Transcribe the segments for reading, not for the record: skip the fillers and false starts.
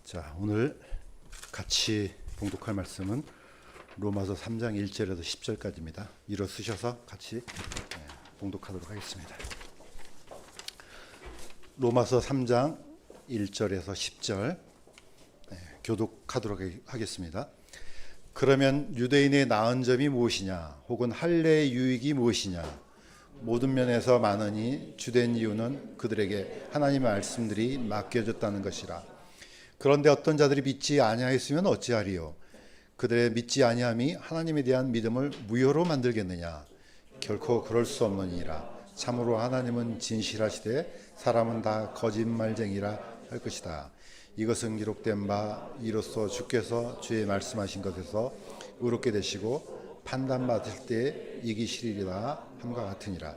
자, 오늘 같이 봉독할 말씀은 로마서 3장 1절에서 10절까지입니다. 일어서셔서 같이 봉독하도록 하겠습니다. 로마서 3장 1절에서 10절 교독하도록 하겠습니다. 그러면 유대인의 나은 점이 무엇이냐? 혹은 할례의 유익이 무엇이냐? 모든 면에서 많으니 주된 이유는 그들에게 하나님의 말씀들이 맡겨졌다는 것이라. 그런데 어떤 자들이 믿지 아니하였으면 어찌하리요? 그들의 믿지 아니함이 하나님에 대한 믿음을 무효로 만들겠느냐? 결코 그럴 수 없느니라. 참으로 하나님은 진실하시되 사람은 다 거짓말쟁이라 할 것이다. 이것은 기록된 바 이로써 주께서 주의 말씀하신 것에서 의롭게 되시고 판단받을 때 이기시리라 함과 같으니라.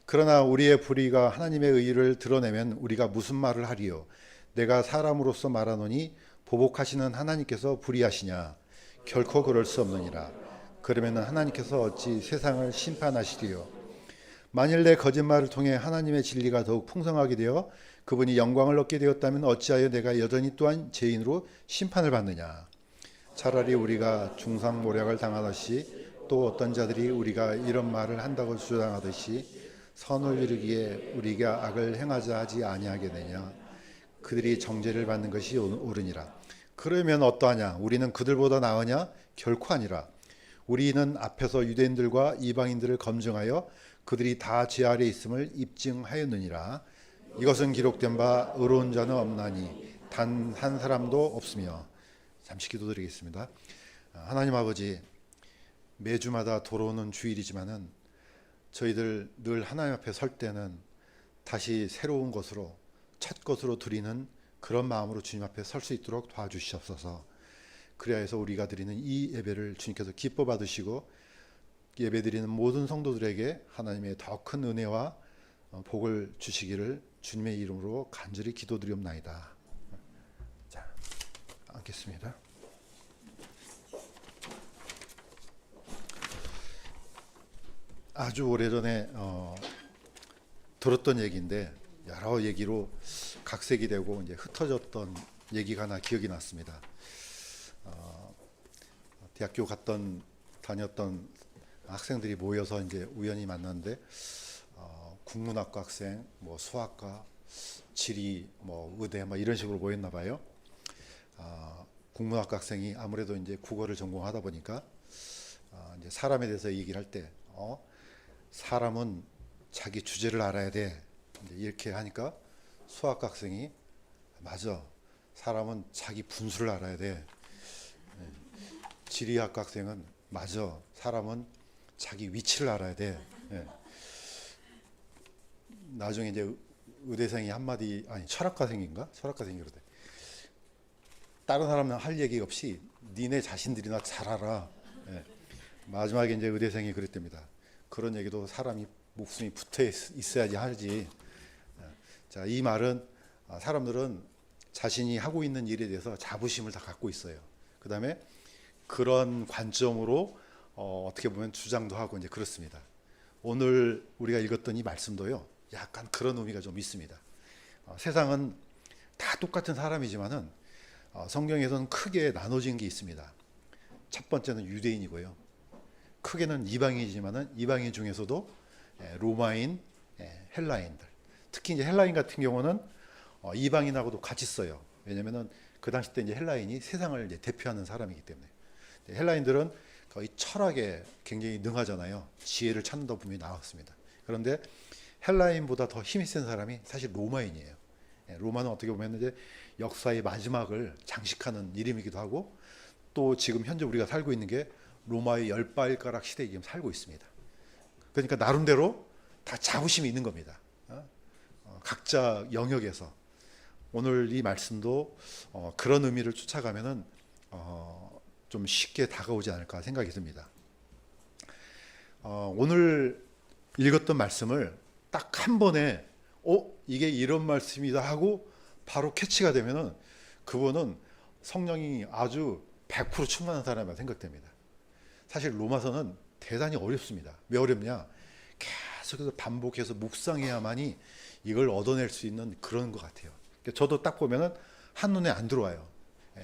그러나 우리의 불의가 하나님의 의를 드러내면 우리가 무슨 말을 하리요? 내가 사람으로서 말하노니 보복하시는 하나님께서 불의하시냐? 결코 그럴 수 없느니라. 그러면 하나님께서 어찌 세상을 심판하시리요? 만일 내 거짓말을 통해 하나님의 진리가 더욱 풍성하게 되어 그분이 영광을 얻게 되었다면 어찌하여 내가 여전히 또한 죄인으로 심판을 받느냐? 차라리 우리가 중상모략을 당하듯이 또 어떤 자들이 우리가 이런 말을 한다고 주장하듯이 선을 이루기에 우리가 악을 행하자 하지 아니하게 되냐? 그들이 정죄를 받는 것이 옳으니라. 그러면 어떠하냐? 우리는 그들보다 나으냐? 결코 아니라. 우리는 앞에서 유대인들과 이방인들을 검증하여 그들이 다 죄 아래 있음을 입증하였느니라. 이것은 기록된 바 의로운 자는 없나니 단 한 사람도 없으며. 잠시 기도드리겠습니다. 하나님 아버지, 매주마다 돌아오는 주일이지만은 저희들 늘 하나님 앞에 설 때는 다시 새로운 것으로 첫 것으로 드리는 그런 마음으로 주님 앞에 설 수 있도록 도와주시옵소서. 그래야 해서 우리가 드리는 이 예배를 주님께서 기뻐 받으시고 예배 드리는 모든 성도들에게 하나님의 더 큰 은혜와 복을 주시기를 주님의 이름으로 간절히 기도드리옵나이다. 자, 앉겠습니다. 아주 오래전에 들었던 얘기인데 여러 얘기로 각색이 되고 이제 흩어졌던 얘기가 하나 기억이 났습니다. 대학교 다녔던 학생들이 모여서 이제 우연히 만났는데 국문학과 학생, 뭐 수학과, 지리, 뭐 의대, 뭐 이런 식으로 모였나 봐요. 국문학과 학생이 아무래도 이제 국어를 전공하다 보니까 이제 사람에 대해서 얘기를 할 때 사람은 자기 주제를 알아야 돼. 이렇게 하니까 수학과 학생이 맞아. 사람은 자기 분수를 알아야 돼. 지리학과 학생은 맞아. 사람은 자기 위치를 알아야 돼. 나중에 이제 의대생이 한마디, 아니 철학과생인가? 철학과생이 그러대. 다른 사람은 할 얘기 없이 니네 자신들이나 잘 알아. 마지막에 이제 의대생이 그랬답니다. 그런 얘기도 사람이 목숨이 붙어 있어야지 하지. 자, 이 말은 사람들은 자신이 하고 있는 일에 대해서 자부심을 다 갖고 있어요. 그 다음에 그런 관점으로 어떻게 보면 주장도 하고 이제 그렇습니다. 오늘 우리가 읽었던 이 말씀도요, 약간 그런 의미가 좀 있습니다. 세상은 다 똑같은 사람이지만은 성경에서는 크게 나눠진 게 있습니다. 첫 번째는 유대인이고요. 크게는 이방인이지만은 이방인 중에서도 로마인, 헬라인들. 특히 이제 헬라인 같은 경우는 이방인하고도 같이 써요. 왜냐면은 그 당시 때 이제 헬라인이 세상을 이제 대표하는 사람이기 때문에. 헬라인들은 거의 철학에 굉장히 능하잖아요. 지혜를 찾는다고 분명히 나왔습니다. 그런데 헬라인보다 더 힘이 센 사람이 사실 로마인이에요. 로마는 어떻게 보면 이제 역사의 마지막을 장식하는 이름이기도 하고 또 지금 현재 우리가 살고 있는 게 로마의 열발가락 시대에 지금 살고 있습니다. 그러니까 나름대로 다 자부심이 있는 겁니다. 각자 영역에서. 오늘 이 말씀도 그런 의미를 쫓아가면은 좀 쉽게 다가오지 않을까 생각이 듭니다. 오늘 읽었던 말씀을 딱 한 번에 이게 이런 말씀이다 하고 바로 캐치가 되면은 그분은 성령이 아주 100% 충만한 사람이라 생각됩니다. 사실 로마서는 대단히 어렵습니다. 왜 어렵냐? 계속해서 반복해서 묵상해야만이 이걸 얻어낼 수 있는 그런 것 같아요. 저도 딱 보면은 한눈에 안 들어와요.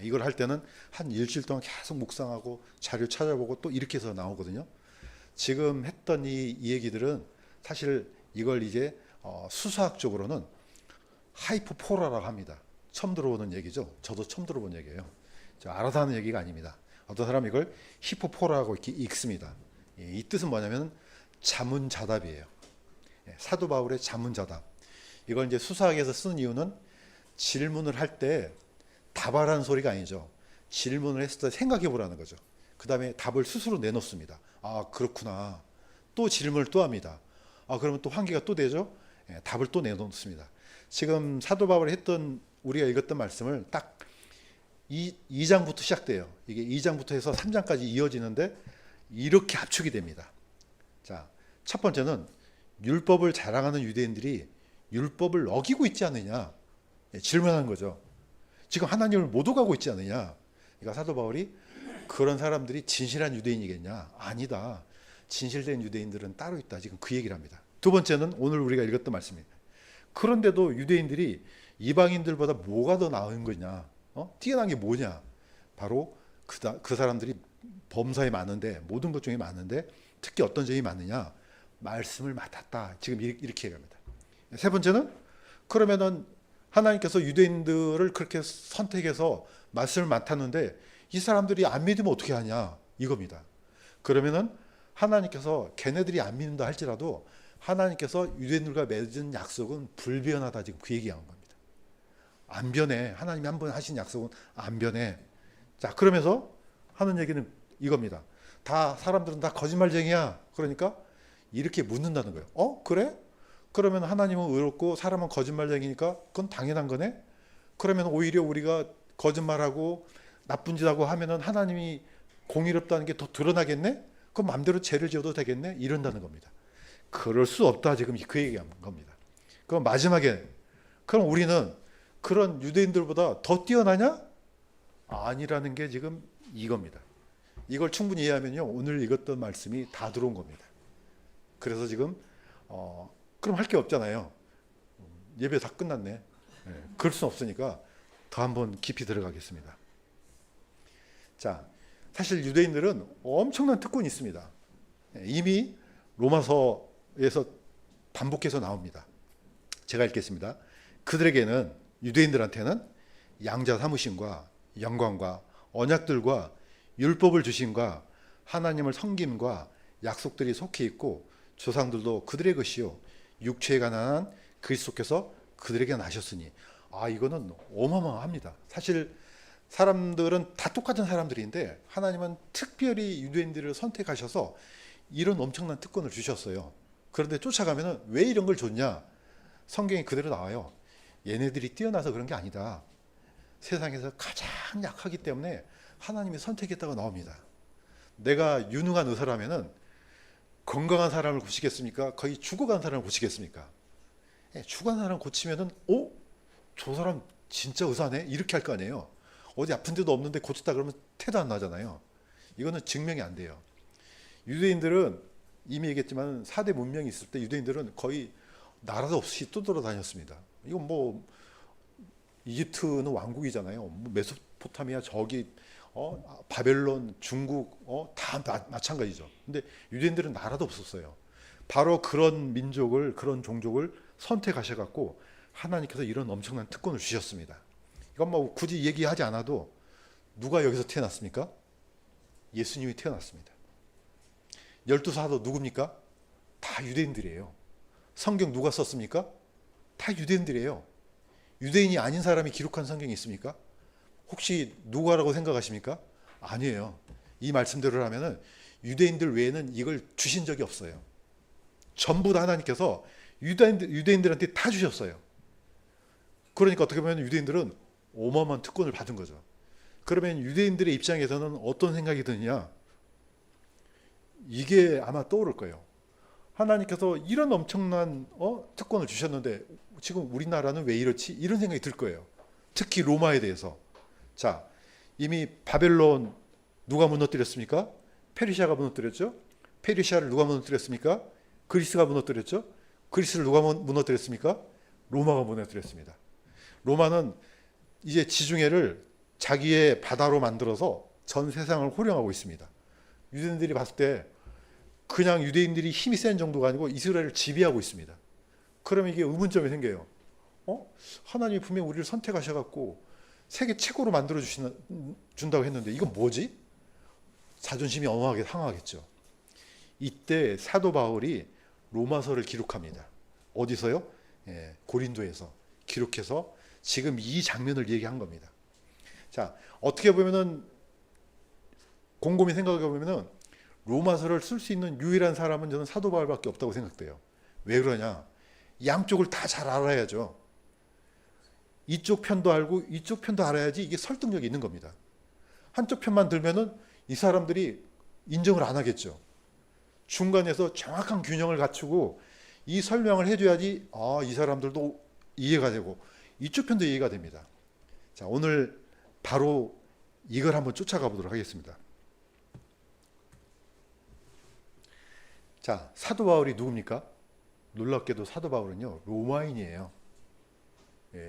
이걸 할 때는 한 일주일 동안 계속 묵상하고 자료 찾아보고 또 이렇게 해서 나오거든요. 지금 했던 이 얘기들은 사실 이걸 이제 수사학적으로는 하이퍼포라라고 합니다. 처음 들어보는 얘기죠. 저도 처음 들어본 얘기예요. 알아서 하는 얘기가 아닙니다. 어떤 사람은 이걸 히포포라고 이렇게 읽습니다. 이 뜻은 뭐냐면 자문자답이에요. 사도 바울의 자문자답. 이걸 이제 수사학에서 쓰는 이유는 질문을 할 때 답하라는 소리가 아니죠. 질문을 했을 때 생각해 보라는 거죠. 그 다음에 답을 스스로 내놓습니다. 아, 그렇구나. 또 질문을 또 합니다. 아, 그러면 또 환기가 또 되죠. 답을 또 내놓습니다. 지금 사도 바울이 했던, 우리가 읽었던 말씀을 딱 2장부터 시작돼요. 이게 2장부터 해서 3장까지 이어지는데 이렇게 압축이 됩니다. 자, 첫 번째는 율법을 자랑하는 유대인들이 율법을 어기고 있지 않느냐, 질문하는 거죠. 지금 하나님을 못 오가고 있지 않느냐. 그러니까 사도 바울이 그런 사람들이 진실한 유대인이겠냐? 아니다. 진실된 유대인들은 따로 있다. 지금 그 얘기를 합니다. 두 번째는 오늘 우리가 읽었던 말씀입니다. 그런데도 유대인들이 이방인들보다 뭐가 더 나은 거냐? 뛰어난 게 뭐냐? 바로 그 사람들이 범사에 많은데, 모든 것 중에 많은데 특히 어떤 점이 많느냐? 말씀을 맡았다. 지금 이렇게 얘기합니다. 세 번째는, 그러면은 하나님께서 유대인들을 그렇게 선택해서 말씀을 맡았는데 이 사람들이 안 믿으면 어떻게 하냐? 이겁니다. 그러면은 하나님께서 걔네들이 안 믿는다 할지라도 하나님께서 유대인들과 맺은 약속은 불변하다. 지금 그 얘기한 겁니다. 안 변해. 하나님이 한번 하신 약속은 안 변해. 자, 그러면서 하는 얘기는 이겁니다. 다 사람들은 다 거짓말쟁이야. 그러니까 이렇게 묻는다는 거예요. 그래? 그러면 하나님은 의롭고 사람은 거짓말쟁이니까 그건 당연한 거네? 그러면 오히려 우리가 거짓말하고 나쁜 짓 하고 하면은 하나님이 공의롭다는 게 더 드러나겠네? 그럼 마음대로 죄를 지어도 되겠네? 이런다는 겁니다. 그럴 수 없다. 지금 그 얘기한 겁니다. 그럼 마지막에, 그럼 우리는 그런 유대인들보다 더 뛰어나냐? 아니라는 게 지금 이겁니다. 이걸 충분히 이해하면요, 오늘 읽었던 말씀이 다 들어온 겁니다. 그래서 지금 그럼 할 게 없잖아요. 예배 다 끝났네. 그럴 수 없으니까 더 한번 깊이 들어가겠습니다. 자, 사실 유대인들은 엄청난 특권이 있습니다. 이미 로마서에서 반복해서 나옵니다. 제가 읽겠습니다. 그들에게는, 유대인들한테는 양자 사무심과 영광과 언약들과 율법을 주심과 하나님을 섬김과 약속들이 속해 있고 조상들도 그들의 것이요 육체에 관한 그리스도께서 그들에게 나셨으니. 이거는 어마어마합니다. 사실 사람들은 다 똑같은 사람들인데 하나님은 특별히 유대인들을 선택하셔서 이런 엄청난 특권을 주셨어요. 그런데 쫓아가면은 왜 이런 걸 줬냐? 성경이 그대로 나와요. 얘네들이 뛰어나서 그런 게 아니다. 세상에서 가장 약하기 때문에 하나님이 선택했다고 나옵니다. 내가 유능한 의사라면은 건강한 사람을 고치겠습니까? 거의 죽어간 사람을 고치겠습니까? 죽어간 사람 고치면은 저 사람 진짜 의사네? 이렇게 할 거 아니에요. 어디 아픈 데도 없는데 고쳤다 그러면 태도 안 나잖아요. 이거는 증명이 안 돼요. 유대인들은 이미 얘기했지만 4대 문명이 있을 때 유대인들은 거의 나라도 없이 떠돌아다녔습니다. 이건 뭐 이집트는 왕국이잖아요. 메소포타미아 저기 바벨론, 중국 다 마찬가지죠. 근데 유대인들은 나라도 없었어요. 바로 그런 민족을, 그런 종족을 선택하셔 갖고 하나님께서 이런 엄청난 특권을 주셨습니다. 이건 뭐 굳이 얘기하지 않아도 누가 여기서 태어났습니까? 예수님이 태어났습니다. 12사도 누굽니까? 다 유대인들이에요. 성경 누가 썼습니까? 다 유대인들이에요. 유대인이 아닌 사람이 기록한 성경이 있습니까? 혹시 누가라고 생각하십니까? 아니에요. 이 말씀대로라면은 유대인들 외에는 이걸 주신 적이 없어요. 전부 다 하나님께서 유대인들한테 다 주셨어요. 그러니까 어떻게 보면 유대인들은 어마어마한 특권을 받은 거죠. 그러면 유대인들의 입장에서는 어떤 생각이 드느냐? 이게 아마 떠오를 거예요. 하나님께서 이런 엄청난 특권을 주셨는데 지금 우리나라는 왜 이렇지? 이런 생각이 들 거예요. 특히 로마에 대해서. 자, 이미 바벨론 누가 무너뜨렸습니까? 페르시아가 무너뜨렸죠. 페르시아를 누가 무너뜨렸습니까? 그리스가 무너뜨렸죠. 그리스를 누가 무너뜨렸습니까? 로마가 무너뜨렸습니다. 로마는 이제 지중해를 자기의 바다로 만들어서 전 세상을 호령하고 있습니다. 유대인들이 봤을 때 그냥 유대인들이 힘이 센 정도가 아니고 이스라엘을 지배하고 있습니다. 그러면 이게 의문점이 생겨요. 하나님이 분명 우리를 선택하셔갖고 세계 최고로 만들어 준다고 했는데 이건 뭐지? 자존심이 어마하게 상하겠죠. 이때 사도 바울이 로마서를 기록합니다. 어디서요? 고린도에서 기록해서 지금 이 장면을 얘기한 겁니다. 자, 어떻게 보면은 곰곰이 생각해 보면은 로마서를 쓸 수 있는 유일한 사람은 저는 사도 바울밖에 없다고 생각돼요. 왜 그러냐? 양쪽을 다 잘 알아야죠. 이쪽 편도 알고 이쪽 편도 알아야지 이게 설득력이 있는 겁니다. 한쪽 편만 들면은 이 사람들이 인정을 안 하겠죠. 중간에서 정확한 균형을 갖추고 이 설명을 해줘야지 이 사람들도 이해가 되고 이쪽 편도 이해가 됩니다. 자, 오늘 바로 이걸 한번 쫓아가 보도록 하겠습니다. 자, 사도 바울이 누굽니까? 놀랍게도 사도 바울은요, 로마인이에요.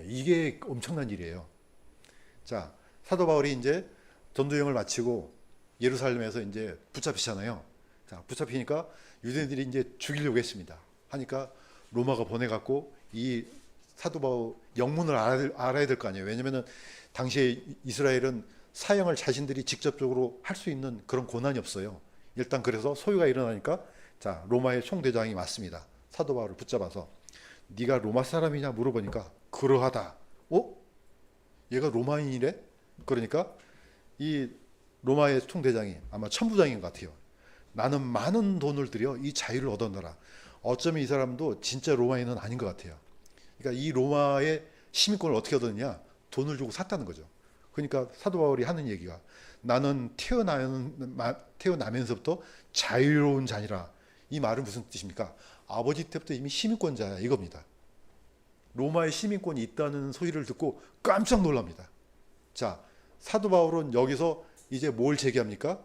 이게 엄청난 일이에요. 자, 사도 바울이 이제 전도여행을 마치고 예루살렘에서 이제 붙잡히잖아요. 자, 붙잡히니까 유대인들이 이제 죽이려고 했습니다. 하니까 로마가 보내갖고 이 사도 바울 영문을 알아야 될 거 아니에요. 왜냐면은 당시에 이스라엘은 사형을 자신들이 직접적으로 할 수 있는 그런 권한이 없어요. 일단 그래서 소요가 일어나니까 자, 로마의 총대장이 맞습니다. 사도 바울을 붙잡아서 네가 로마 사람이냐 물어보니까 그러하다. 얘가 로마인이래? 그러니까 이 로마의 총대장이 아마 천부장인 것 같아요. 나는 많은 돈을 들여 이 자유를 얻어내라. 어쩌면 이 사람도 진짜 로마인은 아닌 것 같아요. 그러니까 이 로마의 시민권을 어떻게 얻었느냐? 돈을 주고 샀다는 거죠. 그러니까 사도 바울이 하는 얘기가 나는 태어나면서부터 자유로운 자니라. 이 말은 무슨 뜻입니까? 아버지 때부터 이미 시민권자야 이겁니다. 로마의 시민권이 있다는 소리를 듣고 깜짝 놀랍니다. 자, 사도 바울은 여기서 이제 뭘 제기합니까?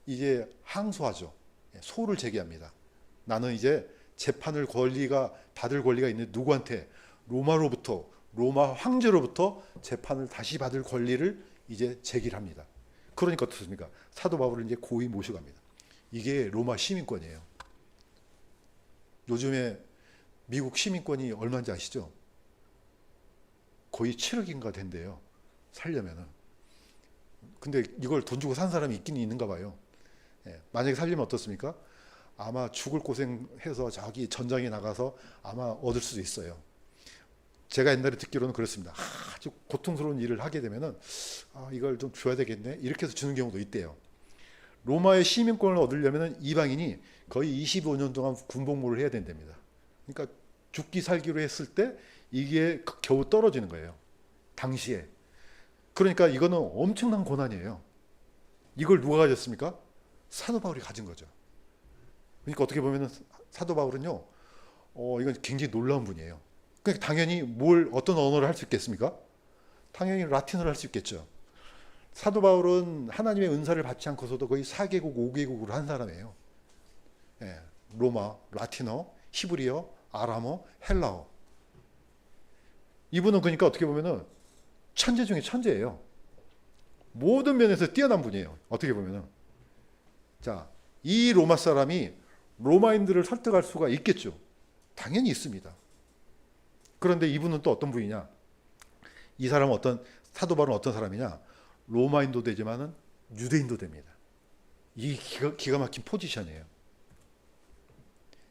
이제 항소하죠. 소를 제기합니다. 나는 이제 재판을 받을 권리가 있는 누구한테? 로마로부터, 로마 황제로부터 재판을 다시 받을 권리를 이제 제기를 합니다. 그러니까 어떻습니까? 사도 바울을 이제 고이 모셔갑니다. 이게 로마 시민권이에요. 요즘에 미국 시민권이 얼마인지 아시죠? 거의 7억인가 된대요. 살려면은. 근데 이걸 돈 주고 산 사람이 있긴 있는가 봐요. 만약에 살리면 어떻습니까? 아마 죽을 고생해서 자기 전장에 나가서 아마 얻을 수도 있어요. 제가 옛날에 듣기로는 그렇습니다. 아주 고통스러운 일을 하게 되면은 이걸 좀 줘야 되겠네. 이렇게 해서 주는 경우도 있대요. 로마의 시민권을 얻으려면 이방인이 거의 25년 동안 군복무를 해야 된답니다. 그러니까 죽기 살기로 했을 때 이게 겨우 떨어지는 거예요. 당시에. 그러니까 이거는 엄청난 고난이에요. 이걸 누가 가졌습니까? 사도 바울이 가진 거죠. 그러니까 어떻게 보면 사도 바울은요, 이건 굉장히 놀라운 분이에요. 그러니까 당연히 어떤 언어를 할 수 있겠습니까? 당연히 라틴어를 할 수 있겠죠. 사도 바울은 하나님의 은사를 받지 않고서도 거의 4개국, 5개국으로 한 사람이에요. 로마, 라틴어, 히브리어, 아람어, 헬라어. 이분은 그러니까 어떻게 보면은 천재 중에 천재예요. 모든 면에서 뛰어난 분이에요. 어떻게 보면은. 자, 이 로마 사람이 로마인들을 설득할 수가 있겠죠. 당연히 있습니다. 그런데 이분은 또 어떤 분이냐? 이 사람은 사도 바울은 어떤 사람이냐? 로마인도 되지만은 유대인도 됩니다. 이 기가 막힌 포지션이에요.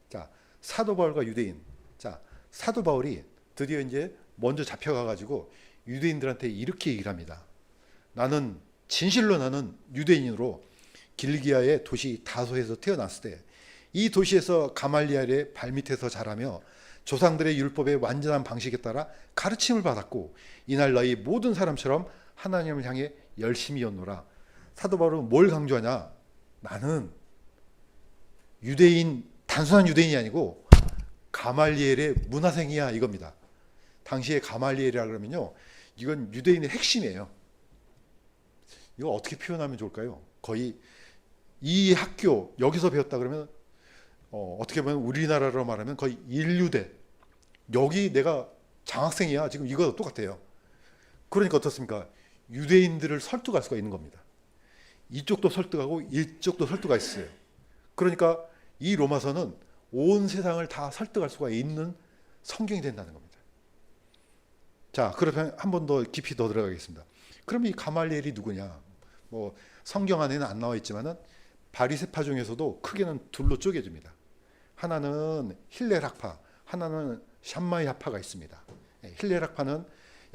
자, 사도 바울과 유대인. 자, 사도 바울이 드디어 이제 먼저 잡혀가 가지고 유대인들한테 이렇게 얘기를 합니다. 진실로 나는 유대인으로 길기야의 도시 다소에서 태어났을 때 이 도시에서 가말리엘의 발밑에서 자라며 조상들의 율법의 완전한 방식에 따라 가르침을 받았고 이날 너희 모든 사람처럼 하나님을 향해 열심히 였노라. 사도 바울은 뭘 강조하냐? 나는 단순한 유대인이 아니고 가말리엘의 문화생이야 이겁니다. 당시에 가말리엘이라 그러면요, 이건 유대인의 핵심이에요. 이거 어떻게 표현하면 좋을까요? 거의 이 학교 여기서 배웠다 그러면 어떻게 보면 우리나라로 말하면 거의 인류대. 여기 내가 장학생이야. 지금 이거 똑같아요. 그러니까 어떻습니까? 유대인들을 설득할 수가 있는 겁니다. 이쪽도 설득하고 이쪽도 설득할 수 있어요. 그러니까 이 로마서는 온 세상을 다 설득할 수가 있는 성경이 된다는 겁니다. 자, 그러면 한 번 더 깊이 더 들어가겠습니다. 그럼 이 가말리엘이 누구냐? 뭐 성경 안에는 안 나와 있지만은 바리새파 중에서도 크게는 둘로 쪼개집니다. 하나는 힐렐 학파, 하나는 샴마이 학파가 있습니다. 힐렐 학파는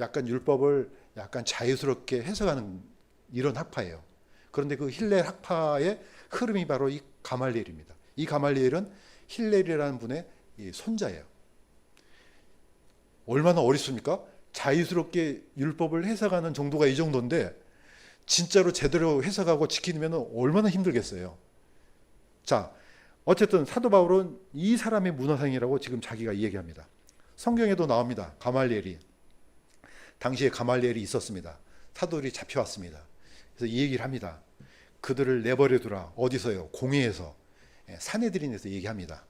약간 율법을 약간 자유스럽게 해석하는 이런 학파예요. 그런데 그 힐렐 학파의 흐름이 바로 이 가말리엘입니다. 이 가말리엘은 힐렐이라는 분의 손자예요. 얼마나 어리습니까? 자유스럽게 율법을 해석하는 정도가 이 정도인데 진짜로 제대로 해석하고 지키면 얼마나 힘들겠어요. 자, 어쨌든 사도 바울은 이 사람의 문화생이라고 지금 자기가 얘기합니다. 성경에도 나옵니다. 가말리엘이. 당시에 가말리엘이 있었습니다. 사도들이 잡혀왔습니다. 그래서 이 얘기를 합니다. 그들을 내버려두라. 어디서요? 공회에서, 산헤드린에서 얘기합니다.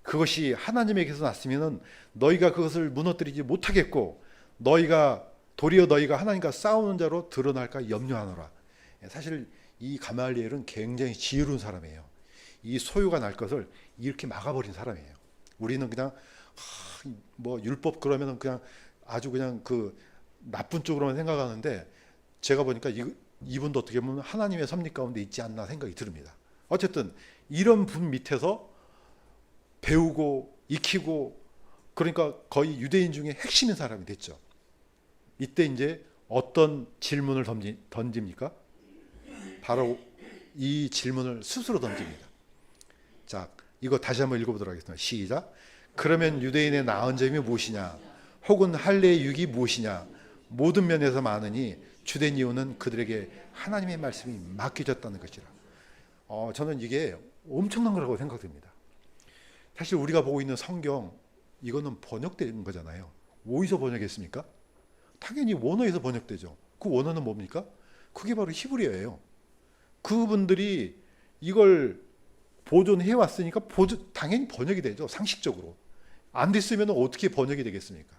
그것이 하나님에게서 났으면 너희가 그것을 무너뜨리지 못하겠고 너희가 도리어 너희가 하나님과 싸우는 자로 드러날까 염려하노라. 사실 이 가말리엘은 굉장히 지혜로운 사람이에요. 이 소유가 날 것을 이렇게 막아버린 사람이에요. 우리는 그냥 뭐 율법 그러면은 그냥 아주 그냥 그 나쁜 쪽으로만 생각하는데 제가 보니까 이분도 어떻게 보면 하나님의 섭리 가운데 있지 않나 생각이 듭니다. 어쨌든 이런 분 밑에서 배우고 익히고 그러니까 거의 유대인 중에 핵심인 사람이 됐죠. 이때 이제 어떤 질문을 던집니까? 바로 이 질문을 스스로 던집니다. 자, 이거 다시 한번 읽어보도록 하겠습니다. 시작. 그러면 유대인의 나은 점이 무엇이냐? 혹은 할례의 유익이 무엇이냐? 모든 면에서 많으니 주된 이유는 그들에게 하나님의 말씀이 맡겨졌다는 것이라. 저는 이게 엄청난 거라고 생각됩니다. 사실 우리가 보고 있는 성경 이거는 번역된 거잖아요. 어디서 번역했습니까? 당연히 원어에서 번역되죠. 그 원어는 뭡니까? 그게 바로 히브리어예요. 그분들이 이걸 보존해 왔으니까 당연히 번역이 되죠. 상식적으로. 안 됐으면 어떻게 번역이 되겠습니까?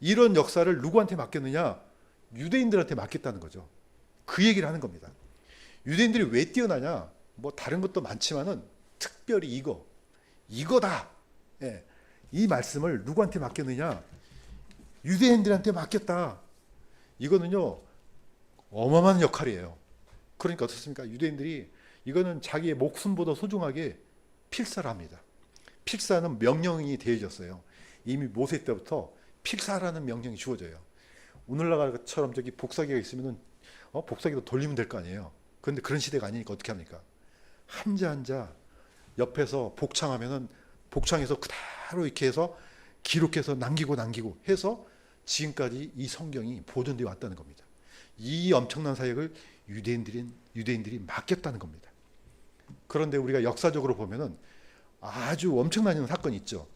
이런 역사를 누구한테 맡겼느냐? 유대인들한테 맡겼다는 거죠. 그 얘기를 하는 겁니다. 유대인들이 왜 뛰어나냐? 뭐 다른 것도 많지만은 특별히 이거다. 예. 이 말씀을 누구한테 맡겼느냐? 유대인들한테 맡겼다. 이거는요 어마어마한 역할이에요. 그러니까 어떻습니까? 유대인들이 이거는 자기의 목숨보다 소중하게 필사를 합니다. 필사는 명령이 되어졌어요. 이미 모세 때부터 필사라는 명령이 주어져요. 오늘날처럼 저기 복사기가 있으면은 복사기도 돌리면 될 거 아니에요. 그런데 그런 시대가 아니니까 어떻게 합니까? 한자 한자 옆에서 복창하면은 복창해서 그대로 이렇게 해서 기록해서 남기고 해서 지금까지 이 성경이 보존되어 왔다는 겁니다. 이 엄청난 사역을 유대인들이 맡겼다는 겁니다. 그런데 우리가 역사적으로 보면은 아주 엄청난 사건이 있죠.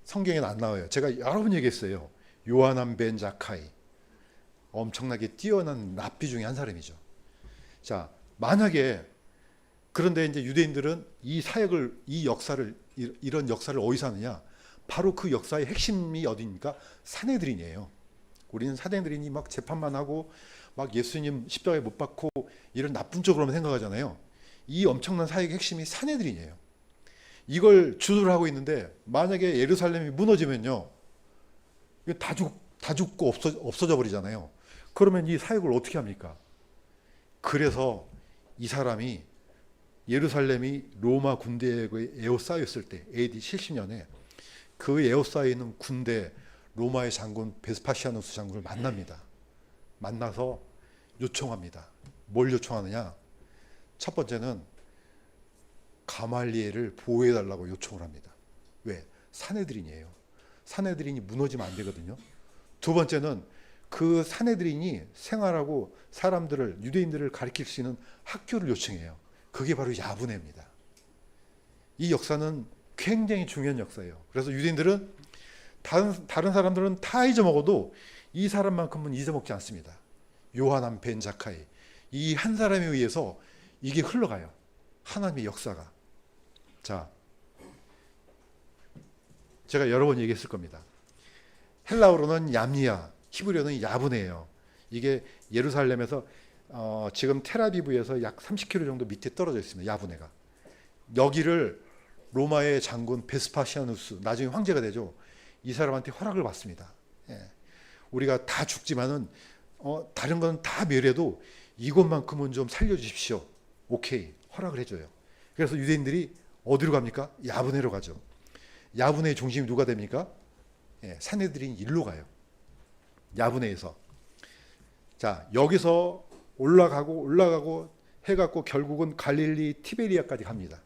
성경에는 안 나와요. 제가 여러 번 얘기했어요. 요하난 벤 자카이. 엄청나게 뛰어난 랍비 중에 한 사람이죠. 자, 만약에 그런데 이제 유대인들은 이 사역을 이런 역사를 어디서 하느냐? 바로 그 역사의 핵심이 어디입니까? 산헤드린이에요. 우리는 산헤드린이 막 재판만 하고 막 예수님 십자가에 못 박고 이런 나쁜 쪽으로만 생각하잖아요. 이 엄청난 사역의 핵심이 산헤드린이에요. 이걸 주도를 하고 있는데 만약에 예루살렘이 무너지면요, 이거 다 죽고 없어져 버리잖아요. 그러면 이 사역을 어떻게 합니까? 그래서 이 사람이 예루살렘이 로마 군대에 에워싸였을 때 AD 70년에 그 에워싸여 있는 군대 로마의 장군 베스파시아누스 장군을 만납니다. 만나서 요청합니다. 뭘 요청하느냐? 첫 번째는 가말리엘을 보호해달라고 요청을 합니다. 왜? 산헤드린이에요. 산헤드린이 무너지면 안 되거든요. 두 번째는 그 산헤드린이 생활하고 유대인들을 가르칠 수 있는 학교를 요청해요. 그게 바로 야브네입니다. 이 역사는 굉장히 중요한 역사예요. 그래서 유대인들은 다른 사람들은 다 잊어먹어도 이 사람만큼은 잊어먹지 않습니다. 요하난 벤 자카이. 이 한 사람에 의해서 이게 흘러가요. 하나님의 역사가. 자, 제가 여러 번 얘기했을 겁니다. 헬라어로는 얌니아, 히브리어는 야브네예요. 이게 예루살렘에서 지금 텔아비브에서 약 30km 정도 밑에 떨어져 있습니다. 야브네가. 여기를 로마의 장군 베스파시아누스, 나중에 황제가 되죠. 이 사람한테 허락을 받습니다. 예. 우리가 다 죽지만은 다른 건 다 멸해도 이것만큼은 좀 살려주십시오. 오케이, 허락을 해줘요. 그래서 유대인들이 어디로 갑니까? 야브네로 가죠. 야브네의 중심이 누가 됩니까? 예, 산헤드린 일로 가요. 야브네에서. 자, 여기서 올라가고 해갖고 결국은 갈릴리 티베리아까지 갑니다.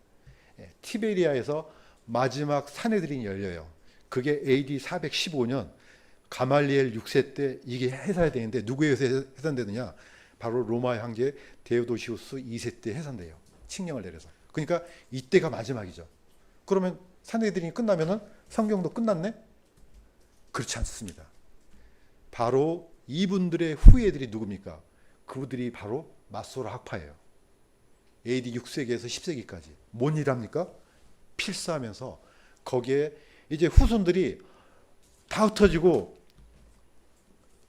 예, 티베리아에서 마지막 산헤드린이 열려요. 그게 AD 415년 가말리엘 6세 때 이게 해산이 되는데 누구에 의해서 해산되느냐? 바로 로마의 황제 데오도시우스 2세 때 해산돼요. 칙령을 내려서. 그러니까 이때가 마지막이죠. 그러면 산헤드린이 끝나면은 성경도 끝났네? 그렇지 않습니다. 바로 이분들의 후예들이 누굽니까? 그들이 바로 마소라 학파예요. AD 6세기에서 10세기까지. 뭔 일 합니까? 필사하면서 거기에 이제 후손들이 다 흩어지고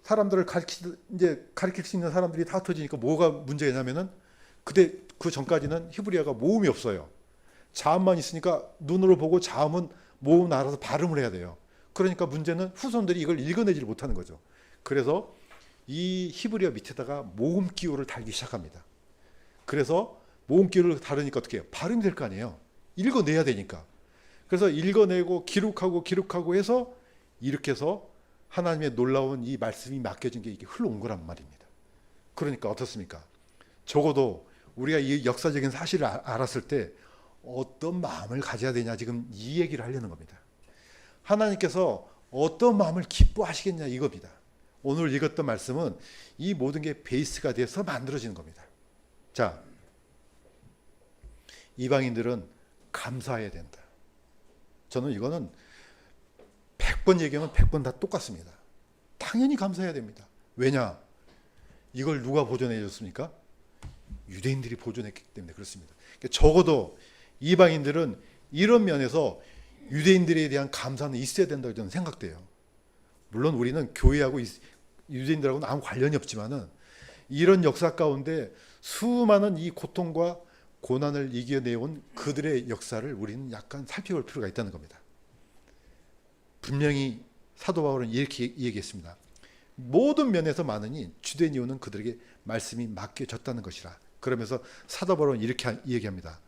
사람들을 가르칠 수 있는 사람들이 다 흩어지니까 뭐가 문제냐면은 그때 그 전까지는 히브리어가 모음이 없어요. 자음만 있으니까 눈으로 보고 자음은 모음 알아서 발음을 해야 돼요. 그러니까 문제는 후손들이 이걸 읽어내지를 못하는 거죠. 그래서 이 히브리어 밑에다가 모음 기호를 달기 시작합니다. 그래서 모음 기호를 다르니까 어떻게 해요? 발음이 될 거 아니에요. 읽어내야 되니까. 그래서 읽어내고 기록하고 해서 이렇게 해서 하나님의 놀라운 이 말씀이 맡겨진 게 이게 흘러온 거란 말입니다. 그러니까 어떻습니까? 적어도 우리가 이 역사적인 사실을 알았을 때 어떤 마음을 가져야 되냐 지금 이 얘기를 하려는 겁니다. 하나님께서 어떤 마음을 기뻐하시겠냐 이겁니다. 오늘 읽었던 말씀은 이 모든 게 베이스가 돼서 만들어지는 겁니다. 자, 이방인들은 감사해야 된다. 저는 이거는 100번 얘기하면 100번 다 똑같습니다. 당연히 감사해야 됩니다. 왜냐? 이걸 누가 보존해 줬습니까? 유대인들이 보존했기 때문에 그렇습니다. 적어도 이방인들은 이런 면에서 유대인들에 대한 감사는 있어야 된다고 저는 생각돼요. 물론 우리는 교회하고 유대인들하고는 아무 관련이 없지만은 이런 역사 가운데 수많은 이 고통과 고난을 이겨내온 그들의 역사를 우리는 약간 살펴볼 필요가 있다는 겁니다. 분명히 사도 바울은 이렇게 얘기했습니다. 모든 면에서 많으니 주된 이유는 그들에게 말씀이 맡겨졌다는 것이라. 그러면서 사도 바울은 이렇게 얘기합니다.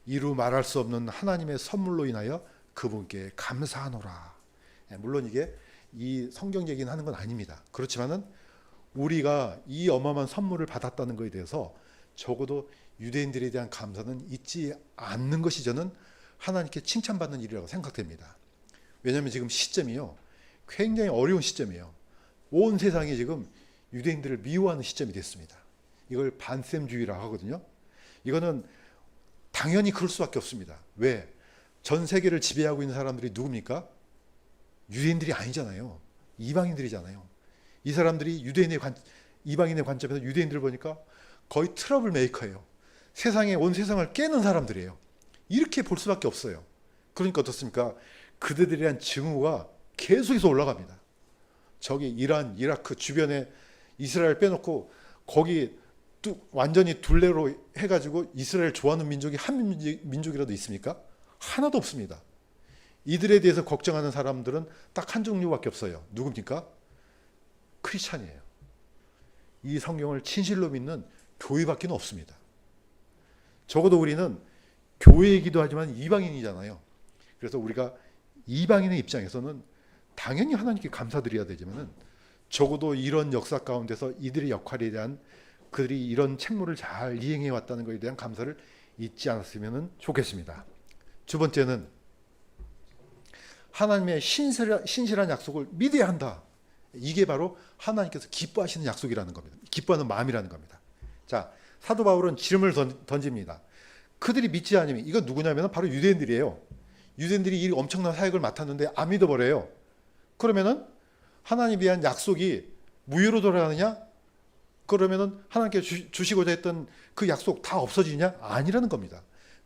이루 말할 수 없는 하나님의 선물로 인하여 그분께 감사하노라. 물론 이게 이 성경 얘기는 하는 건 아닙니다. 그렇지만은 우리가 이 어마어마한 선물을 받았다는 것에 대해서 적어도 유대인들에 대한 감사는 잊지 않는 것이 저는 하나님께 칭찬받는 일이라고 생각됩니다. 왜냐하면 지금 시점이요. 굉장히 어려운 시점이에요. 온 세상이 지금 유대인들을 미워하는 시점이 됐습니다. 이걸 반셈주의라고 하거든요. 이거는 당연히 그럴 수밖에 없습니다. 왜? 전 세계를 지배하고 있는 사람들이 누굽니까? 유대인들이 아니잖아요. 이방인들이잖아요. 이 사람들이 이방인의 관점에서 유대인들을 보니까 거의 트러블 메이커예요. 온 세상을 깨는 사람들이에요. 이렇게 볼 수밖에 없어요. 그러니까 어떻습니까? 그들에 대한 증오가 계속해서 올라갑니다. 저기 이란, 이라크 주변에 이스라엘 빼놓고 거기 완전히 둘레로 해가지고 이스라엘 좋아하는 민족이 한 민족이라도 있습니까? 하나도 없습니다. 이들에 대해서 걱정하는 사람들은 딱 한 종류밖에 없어요. 누굽니까? 크리스찬이에요. 이 성경을 진실로 믿는 교회밖에 없습니다. 적어도 우리는 교회이기도 하지만 이방인이잖아요. 그래서 우리가 이방인의 입장에서는 당연히 하나님께 감사드려야 되지만은 적어도 이런 역사 가운데서 이들의 역할에 대한 그들이 이런 책무를 잘 이행해 왔다는 것에 대한 감사를 잊지 않았으면 좋겠습니다. 두 번째는 하나님의 신실한 약속을 믿어야 한다. 이게 바로 하나님께서 기뻐하시는 약속이라는 겁니다. 기뻐하는 마음이라는 겁니다. 자, 사도 바울은 질문을 던집니다. 그들이 믿지 않으면 이건 누구냐면 바로 유대인들이에요. 유대인들이 이 엄청난 사역을 맡았는데 안 믿어버려요. 그러면은 하나님에 대한 약속이 무효로 돌아가느냐? 그러면은 하나님께 주시고자 했던 그 약속 다 없어지냐? 아니라는 겁니다.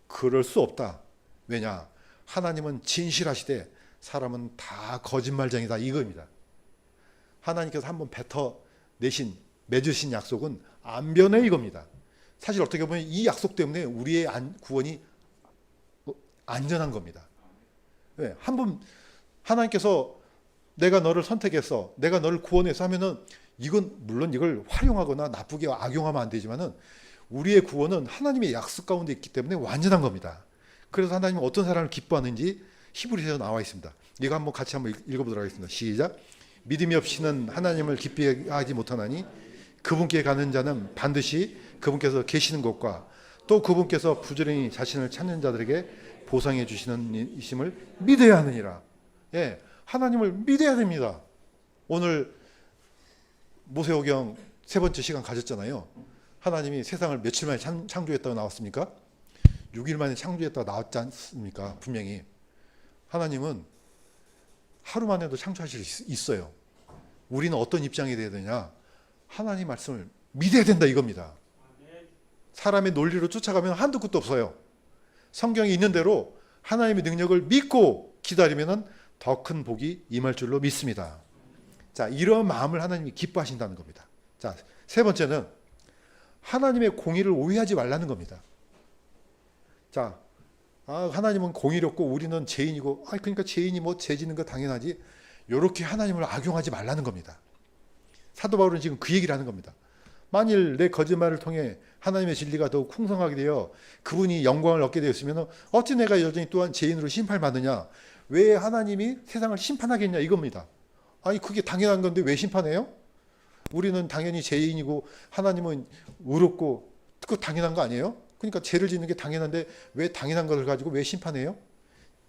그럴 수 없다. 왜냐? 하나님은 진실하시되 사람은 다 거짓말쟁이다 이겁니다. 하나님께서 한번 맺으신 약속은 안 변해 이겁니다. 사실 어떻게 보면 이 약속 때문에 우리의 구원이 안전한 겁니다. 왜? 한번 하나님께서 내가 너를 선택해서 내가 너를 구원해서 하면은 이건 물론 이걸 활용하거나 나쁘게 악용하면 안 되지만은 우리의 구원은 하나님의 약속 가운데 있기 때문에 완전한 겁니다. 그래서 하나님은 어떤 사람을 기뻐하는지 히브리서에 나와 있습니다. 이거 한번 같이 한번 읽어보도록 하겠습니다. 시작. 믿음이 없이는 하나님을 기쁘게 못하나니 그분께 가는 자는 반드시 그분께서 계시는 곳과 또 그분께서 부지런히 자신을 찾는 자들에게 보상해 주시는 이심을 믿어야 하느니라. 예, 하나님을 믿어야 됩니다. 오늘 모세오경 3번째 시간 가졌잖아요. 하나님이 세상을 며칠 만에 창조했다고 나왔습니까? 6일 만에 창조했다고 나왔지 않습니까? 분명히 하나님은 하루 만에도 창조하실 수 있어요. 우리는 어떤 입장이 돼야 되냐? 하나님 말씀을 믿어야 된다 이겁니다. 사람의 논리로 쫓아가면 한두 끝도 없어요. 성경에 있는 대로 하나님의 능력을 믿고 기다리면 더 큰 복이 임할 줄로 믿습니다. 자, 이런 마음을 하나님이 기뻐하신다는 겁니다. 자, 세 번째는 하나님의 공의를 오해하지 말라는 겁니다. 자, 하나님은 공의롭고 우리는 죄인이고, 그러니까 죄인이 뭐 죄 짓는 거 당연하지. 이렇게 하나님을 악용하지 말라는 겁니다. 사도 바울은 지금 그 얘기를 하는 겁니다. 만일 내 거짓말을 통해 하나님의 진리가 더욱 풍성하게 되어 그분이 영광을 얻게 되었으면 어찌 내가 여전히 또한 죄인으로 심판받느냐? 왜 하나님이 세상을 심판하겠냐 이겁니다. 아니 그게 당연한 건데 왜 심판해요? 우리는 당연히 죄인이고 하나님은 의롭고 그 당연한 거 아니에요? 그러니까 죄를 짓는 게 당연한데 왜 당연한 것을 가지고 왜 심판해요?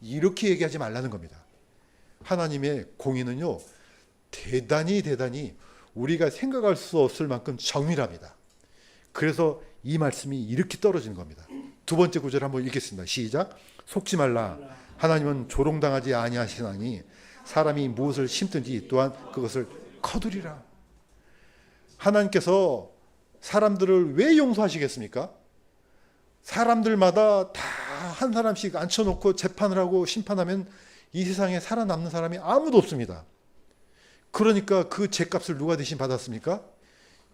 이렇게 얘기하지 말라는 겁니다. 하나님의 공의는요 대단히 우리가 생각할 수 없을 만큼 정밀합니다. 그래서 이 말씀이 이렇게 떨어지는 겁니다. 두 번째 구절 한번 읽겠습니다. 시작. 속지 말라. 하나님은 조롱당하지 아니하시나니 사람이 무엇을 심든지 또한 그것을 거두리라. 하나님께서 사람들을 왜 용서하시겠습니까? 사람들마다 다 한 사람씩 앉혀놓고 재판을 하고 심판하면 이 세상에 살아남는 사람이 아무도 없습니다. 그러니까 그 죄값을 누가 대신 받았습니까?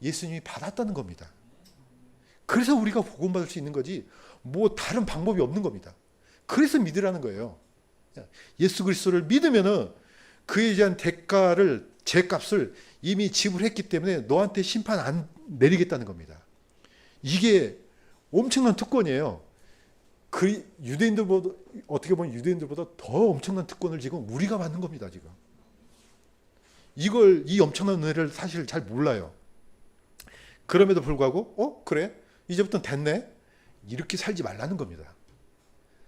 예수님이 받았다는 겁니다. 그래서 우리가 복음받을 수 있는 거지 뭐 다른 방법이 없는 겁니다. 그래서 믿으라는 거예요. 예수 그리스도를 믿으면은 그에 대한 대가를 죄값을 이미 지불했기 때문에 너한테 심판 안 내리겠다는 겁니다. 이게 엄청난 특권이에요. 그 유대인들보다 어떻게 보면 유대인들보다 더 엄청난 특권을 지금 우리가 받는 겁니다. 지금 이 엄청난 은혜를 사실 잘 몰라요. 그럼에도 불구하고 그래 이제부터는 됐네 이렇게 살지 말라는 겁니다.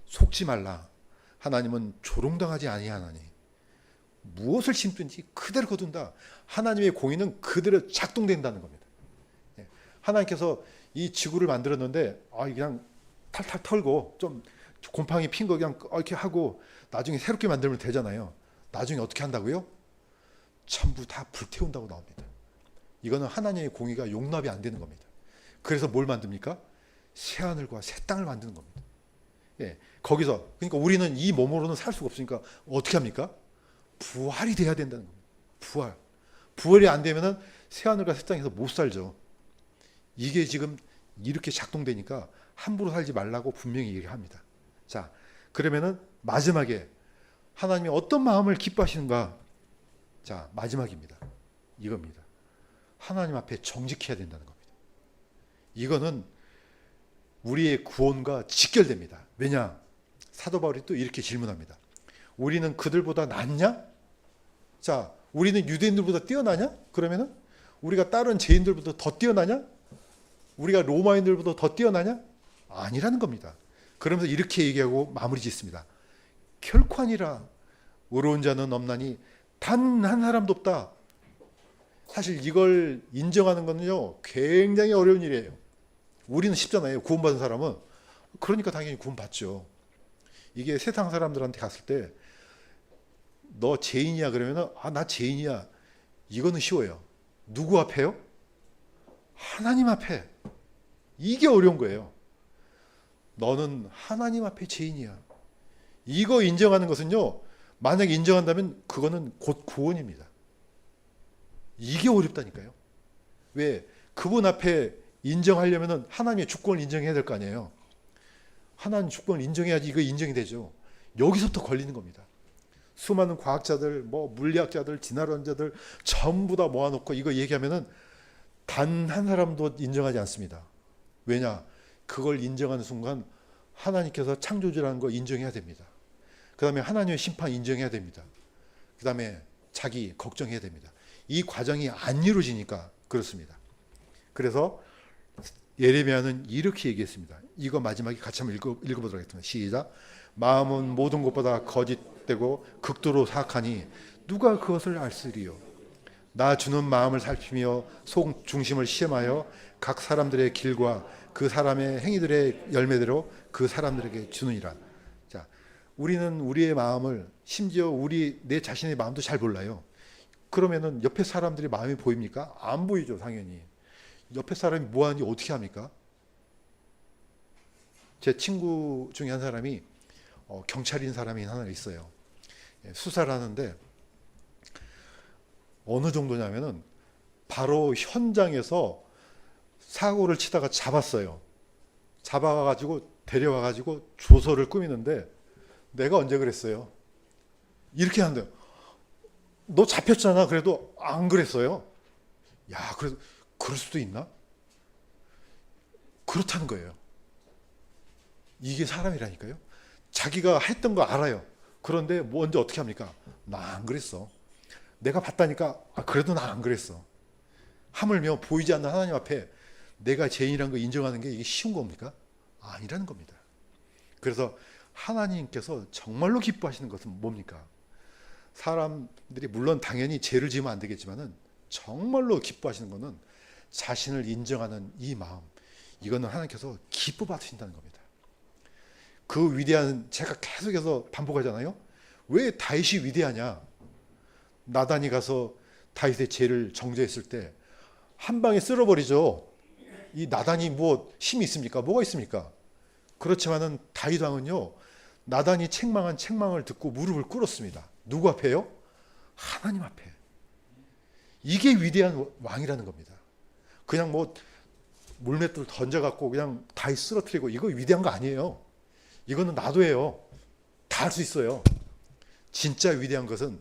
속지 말라. 하나님은 조롱당하지 아니하나니 무엇을 심든지 그대로 거둔다. 하나님의 공의는 그대로 작동된다는 겁니다. 하나님께서 이 지구를 만들었는데 그냥 탈탈 털고 좀 곰팡이 핀 거 그냥 이렇게 하고 나중에 새롭게 만들면 되잖아요. 나중에 어떻게 한다고요? 전부 다 불태운다고 나옵니다. 이거는 하나님의 공의가 용납이 안 되는 겁니다. 그래서 뭘 만듭니까? 새하늘과 새 땅을 만드는 겁니다. 거기서 그러니까 우리는 이 몸으로는 살 수가 없으니까 어떻게 합니까? 부활이 돼야 된다는 겁니다. 부활이 안 되면은 새하늘과 새 땅에서 못 살죠. 이게 지금 이렇게 작동되니까 함부로 살지 말라고 분명히 얘기합니다. 자, 그러면은 마지막에 하나님이 어떤 마음을 기뻐하시는가? 자, 마지막입니다. 이겁니다. 하나님 앞에 정직해야 된다는 겁니다. 이거는 우리의 구원과 직결됩니다. 왜냐? 사도 바울이 또 이렇게 질문합니다. 우리는 그들보다 낫냐? 자, 우리는 유대인들보다 뛰어나냐? 그러면은 우리가 다른 죄인들보다 더 뛰어나냐? 우리가 로마인들보다 더 뛰어나냐? 아니라는 겁니다. 그러면서 이렇게 얘기하고 마무리 짓습니다. 결코 아니라 의로운 자는 없나니 단 한 사람도 없다. 사실 이걸 인정하는 거는요 굉장히 어려운 일이에요. 우리는 쉽잖아요. 구원받은 사람은. 그러니까 당연히 구원받죠. 이게 세상 사람들한테 갔을 때 너 죄인이야 그러면은 나 죄인이야. 이거는 쉬워요. 누구 앞에요? 하나님 앞에. 이게 어려운 거예요. 너는 하나님 앞에 죄인이야. 이거 인정하는 것은요 만약에 인정한다면 그거는 곧 구원입니다. 이게 어렵다니까요. 왜? 그분 앞에 인정하려면 하나님의 주권을 인정해야 될 거 아니에요. 하나님 주권을 인정해야지 이거 인정이 되죠. 여기서부터 걸리는 겁니다. 수많은 과학자들, 물리학자들, 진화론자들 전부 다 모아놓고 이거 얘기하면은 단 한 사람도 인정하지 않습니다. 왜냐? 그걸 인정하는 순간 하나님께서 창조주라는 거 인정해야 됩니다. 그 다음에 하나님의 심판 인정해야 됩니다. 그 다음에 자기 걱정해야 됩니다. 이 과정이 안 이루어지니까 그렇습니다. 그래서 예레미야는 이렇게 얘기했습니다. 이거 마지막에 같이 한번 읽어보도록 하겠습니다. 시작. 마음은 모든 것보다 거짓되고 극도로 사악하니 누가 그것을 알쓰리요. 나 주는 마음을 살피며 속 중심을 시험하여 각 사람들의 길과 그 사람의 행위들의 열매대로 그 사람들에게 주느니라. 자, 우리는 우리의 마음을 심지어 내 자신의 마음도 잘 몰라요. 그러면은 옆에 사람들의 마음이 보입니까? 안 보이죠, 당연히. 옆에 사람이 뭐 하는지 어떻게 합니까? 제 친구 중에 한 사람이 경찰인 사람이 하나 있어요. 수사를 하는데 어느 정도냐면은 바로 현장에서 사고를 치다가 잡았어요. 잡아가지고 데려와가지고 조서를 꾸미는데 내가 언제 그랬어요? 이렇게 하는데요. 너 잡혔잖아. 그래도 안 그랬어요. 야, 그래도 그럴 수도 있나? 그렇다는 거예요. 이게 사람이라니까요. 자기가 했던 거 알아요. 그런데 먼저 어떻게 합니까? 나 안 그랬어. 내가 봤다니까 그래도 나 안 그랬어. 하물며 보이지 않는 하나님 앞에 내가 죄인이라는 거 인정하는 게 이게 쉬운 겁니까? 아니라는 겁니다. 그래서 하나님께서 정말로 기뻐하시는 것은 뭡니까? 사람들이 물론 당연히 죄를 지으면 안 되겠지만은 정말로 기뻐하시는 것은 자신을 인정하는 이 마음, 이거는 하나님께서 기뻐 받으신다는 겁니다. 그 위대한, 제가 계속해서 반복하잖아요. 왜 다윗이 위대하냐? 나단이 가서 다윗의 죄를 정죄했을 때 한 방에 쓸어버리죠. 이 나단이 뭐 힘이 있습니까? 뭐가 있습니까? 그렇지만은 다윗 왕은요, 나단이 책망한 책망을 듣고 무릎을 꿇었습니다. 누구 앞에요? 하나님 앞에. 이게 위대한 왕이라는 겁니다. 그냥 물맷돌 던져갖고 그냥 다윗 쓰러뜨리고 이거 위대한 거 아니에요. 이거는 나도 해요. 다 할 수 있어요. 진짜 위대한 것은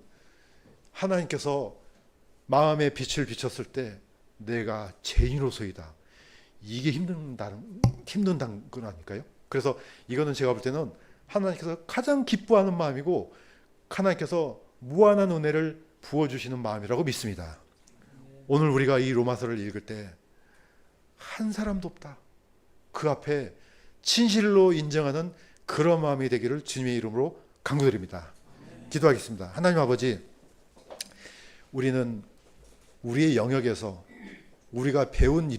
하나님께서 마음에 빛을 비쳤을 때 내가 죄인으로서이다. 이게 힘든다는 거라니까요. 그래서 이거는 제가 볼 때는 하나님께서 가장 기뻐하는 마음이고 하나님께서 무한한 은혜를 부어주시는 마음이라고 믿습니다. 오늘 우리가 이 로마서를 읽을 때 한 사람도 없다. 그 앞에 진실로 인정하는 그런 마음이 되기를 주님의 이름으로 간구드립니다. 기도하겠습니다. 하나님 아버지, 우리는 우리의 영역에서 우리가 배운